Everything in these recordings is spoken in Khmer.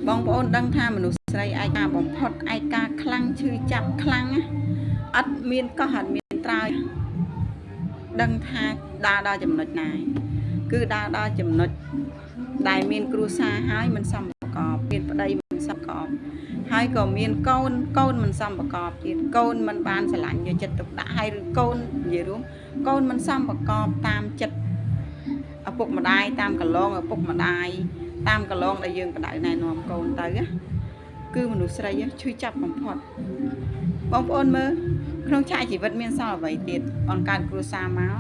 បងប្អូនដឹងថាមនុស្សស្រីឯកាបំផុតឯកាខ្លាំងឈឺចាប់ខ្លាំងអត់មានកោះអត់មានត្រើយដឹងថាដើរដល់ចំណុចណាគឺដើរដល់ចំណុចដែលមានគ្រួសារហើយមិនសមប្រកបមានប្តីមិនសមប្រកបហើយក៏មានកូនកូនមិនសមប្រកបទៀតកូនមិនបានស្រឡាញ់យកចិត្តទុកដាក់ហើយឬកូននិយាយរួមកូនមិនសមប្រកបតាមចិត្តឪពុកម្ដាយតាមកន្លងឪពុកម្ដាយតាមកន្លងដែលយើងបដៅណែនាំកូនទៅគឺមនុស្សស្រីឈឺចាប់បំផុតបងប្អូនមើលក្នុងឆាកជីវិតមានសល់អ្វីទៀតអនកើតគ្រួសារមក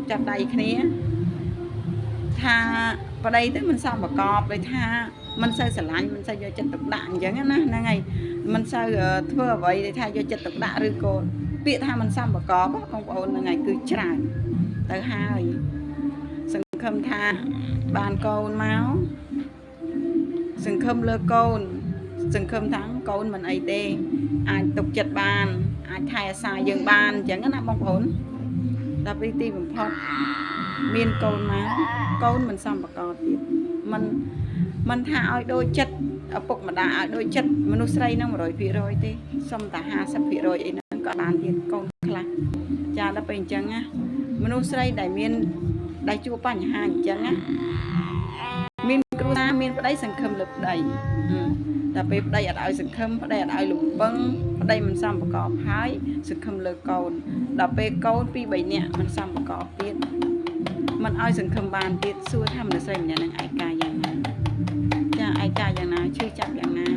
ចាប់ដៃគ្នាថាប្តីទៅមិនសមប្រកបដោយថាមិនសូវស្រឡាញ់មិនសូវយកចិត្តទុកដាក់អញ្ចឹងណាហ្នឹងហើយមិនសូវធ្វើអ្វីដែលថាយកចិត្តទុកដាក់ឬក៏ពាក្យថាមិនសមប្រកបបងប្អូនហ្នឹងហើយគឺច្រើនទៅហើយសង្ឃឹមថាបានកូនមកសង្ឃឹមលើកូនសង្ឃឹមថាកូនមិនអីទេអាចទុកចិត្តបានអាចថែអាសាយើងបានអញ្ចឹងណាបងប្អូនដល់ពេលទីបំផុតមានកូនមកកូនមិនសមប្រកបទៀតមិនថាឲ្យដូចចិត្តឪពុកម្ដាយឲ្យដូចចិត្តមនុស្សស្រីនឹង 100% ទេសុំតែ 50% អីហ្នឹងក៏បានទៀតកូនខ្លះចាដល់ពេលអញ្ចឹងណាមនុស្សស្រីដែលជួបបញ្ហាអញ្ចឹងណាមានគ្រួសារមានប្តីសង្ឃឹមលើប្តីដល់ពេលប្តីអត់ឲ្យសង្ឃឹមប្តីអត់ឲ្យលំពឹងប្តីមិនសមប្រកបហើយសង្ឃឹមលើកូនដល់ពេលកូន2 3នាក់មិនសមប្រកបទៀតមិនឲ្យសង្ឃឹមបានទៀតសួរថាមនុស្សស្រីម្នាក់នឹងឯកាយ៉ាងណាចាឯកាយ៉ាងណាឈឺចាប់យ៉ាងណា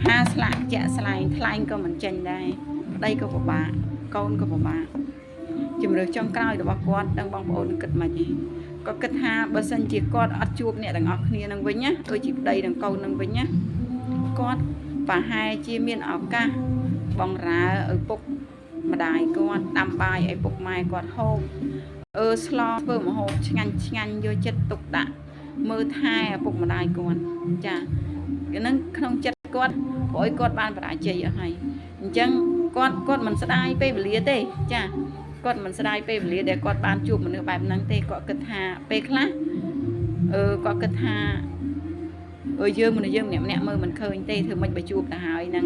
ហាស្លាកជាក់ស្លែងថ្លែងក៏មិនចេញដែរប្តីក៏ពិបាកកូនក៏ពិបាកជំរឿចុងក្រោយរបស់គាត់ដឹងបងប្អូនគិតមិនទេក៏គិតថាបើសិនជាគាត់អត់ជួបអ្នកទាំងអស់គ្នានឹងវិញណាដូចជាប្តីនិងកូននឹងវិញណាគាត់ប្រហែលជាមានឱកាសបងរើឪពុកម្ដាយគាត់ដាំបាយឲ្យពុកម៉ែគាត់ហូបស្លធ្វើម្ហូបឆ្ងាញ់យកចិត្តទុកដាក់មើលថែឪពុកម្ដាយគាត់ចាហ្នឹងក្នុងចិត្តគាត់ព្រោះឲ្យគាត់បានបរាជ័យអស់ហើយអញ្ចឹងគាត់មិនស្ដាយពេលវេលាទេចាគាត់មិនស្ដាយពេលវេលាដែលគាត់បានជួបមនុស្សបែបហ្នឹងទេគាត់គិតថាពេលខ្លះគាត់គិតថាយើងម្នាក់មើលមិនឃើញទេធ្វើមិនបើជួបទៅហើយហ្នឹង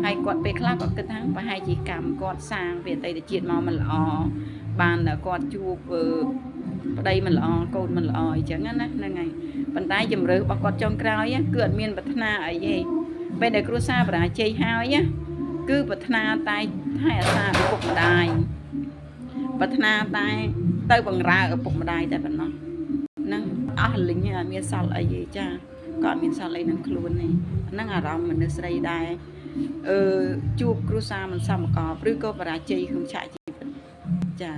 ហើយគាត់ពេលខ្លះគាត់គិតថាប្រហែលជាកម្មគាត់សាងពីអតីតជាតិមកមិនល្អបានគាត់ជួបប្តីមិនល្អកូនមិនល្អអញ្ចឹងណាហ្នឹងហើយប៉ុន្តែជំរឿរបស់គាត់ចុងក្រោយគឺអត់មានប្រាថ្នាអីទេពេលដែលគ្រួសារបរាជ័យហើយគឺប្រាថ្នាតែថែអាសាឪពុកម្ដាយប្រាថ្នាតែទៅបង្រើឪពុកម្ដាយតែប៉ុណ្ណោះហ្នឹងអស់លិញអត់មានសល់អីទេចាក៏អត់មានសល់អីនឹងខ្លួនទេហ្នឹងអារម្មណ៍មនុស្សស្រីដែរជួបគ្រួសារមិនសមប្រកបឬក៏បរាជ័យក្នុងឆាកជីវិតចា